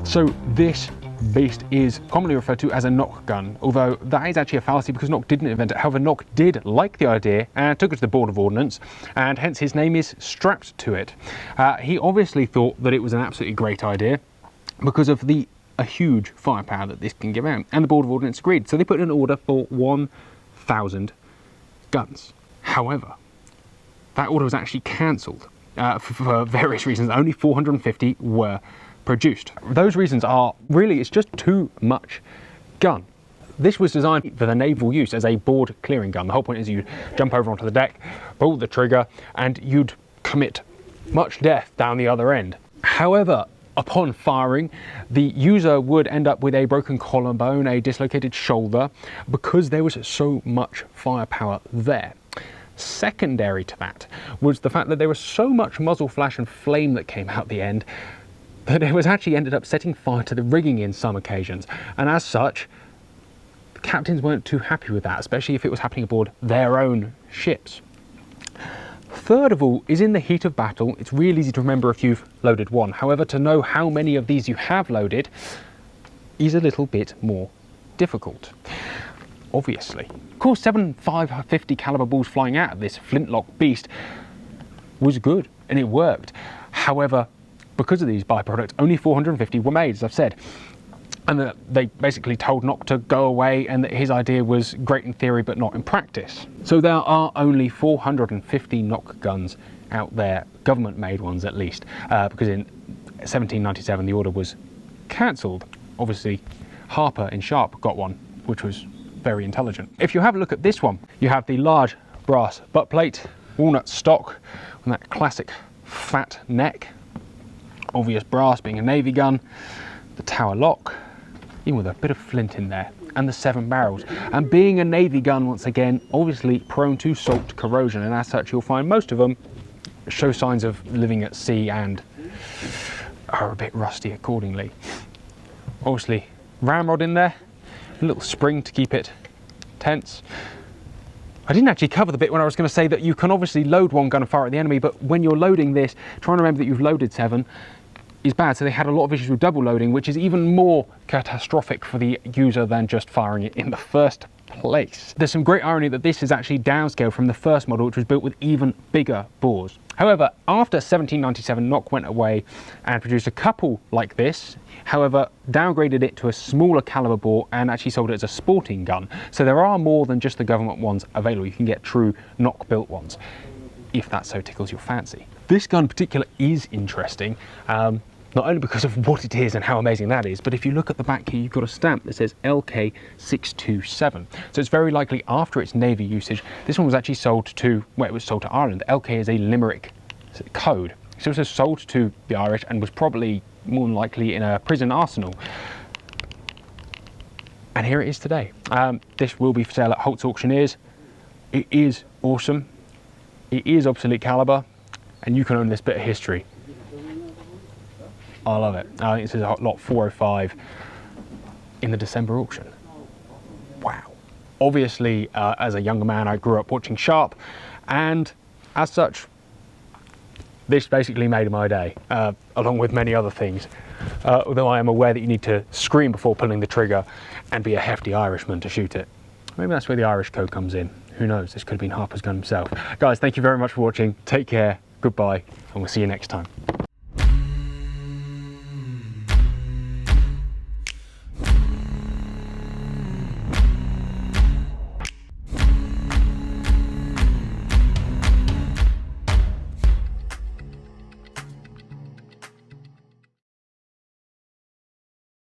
So this beast is commonly referred to as a Nock gun, although that is actually a fallacy because Nock didn't invent it. However, Nock did like the idea and took it to the Board of Ordnance, and hence his name is strapped to it. He obviously thought that it was an absolutely great idea because of a huge firepower that this can give out, and the Board of Ordnance agreed. So they put in an order for 1,000 guns. However, that order was actually cancelled for various reasons. Only 450 were produced. Those reasons are really, it's just too much gun. This was designed for the naval use as a board clearing gun. The whole point is you'd jump over onto the deck, pull the trigger, and you'd commit much death down the other end. However, upon firing, the user would end up with a broken collarbone, a dislocated shoulder, because there was so much firepower there. Secondary to that was the fact that there was so much muzzle flash and flame that came out the end that it was actually ended up setting fire to the rigging in some occasions, and as such the captains weren't too happy with that, especially if it was happening aboard their own ships. Third of all is in the heat of battle, it's really easy to remember if you've loaded one. However, to know how many of these you have loaded is a little bit more difficult. Obviously. Of course, 7 550 caliber balls flying out of this flintlock beast was good and it worked. However, because of these byproducts, only 450 were made, as I've said. And that they basically told Nock to go away and that his idea was great in theory but not in practice. So there are only 450 Nock guns out there, government made ones at least, because in 1797 the order was cancelled. Obviously Harper in Sharpe got one, which was very intelligent. If you have a look at this one, you have the large brass butt plate, walnut stock, and that classic fat neck, obvious brass being a navy gun, the tower lock, even with a bit of flint in there, and the 7 barrels. And being a navy gun, once again, obviously prone to salt corrosion, and as such you'll find most of them show signs of living at sea and are a bit rusty accordingly. Obviously ramrod in there, a little spring to keep it tense. I didn't actually cover the bit when I was going to say that you can obviously load one gun and fire at the enemy, but when you're loading this, try and remember that you've loaded 7 is bad. So they had a lot of issues with double loading, which is even more catastrophic for the user than just firing it in the first place. There's some great irony that this is actually downscaled from the first model, which was built with even bigger bores. However, after 1797, Nock went away and produced a couple like this, however, downgraded it to a smaller caliber bore and actually sold it as a sporting gun. So there are more than just the government ones available. You can get true Nock built ones, if that so tickles your fancy. This gun in particular is interesting, not only because of what it is and how amazing that is, but if you look at the back here, you've got a stamp that says LK627. So it's very likely after its navy usage, this one was actually sold to, well, it was sold to Ireland. LK is a Limerick code. So it was sold to the Irish and was probably more than likely in a prison arsenal. And here it is today. This will be for sale at Holts Auctioneers. It is awesome. It is obsolete caliber, and you can own this bit of history. I love it. I think this is lot 405 in the December auction. Wow. Obviously, as a younger man, I grew up watching Sharpe, and as such, this basically made my day, along with many other things. Although I am aware that you need to scream before pulling the trigger and be a hefty Irishman to shoot it. Maybe that's where the Irish code comes in. Who knows? This could have been Harper's gun himself. Guys, thank you very much for watching. Take care, goodbye, and we'll see you next time.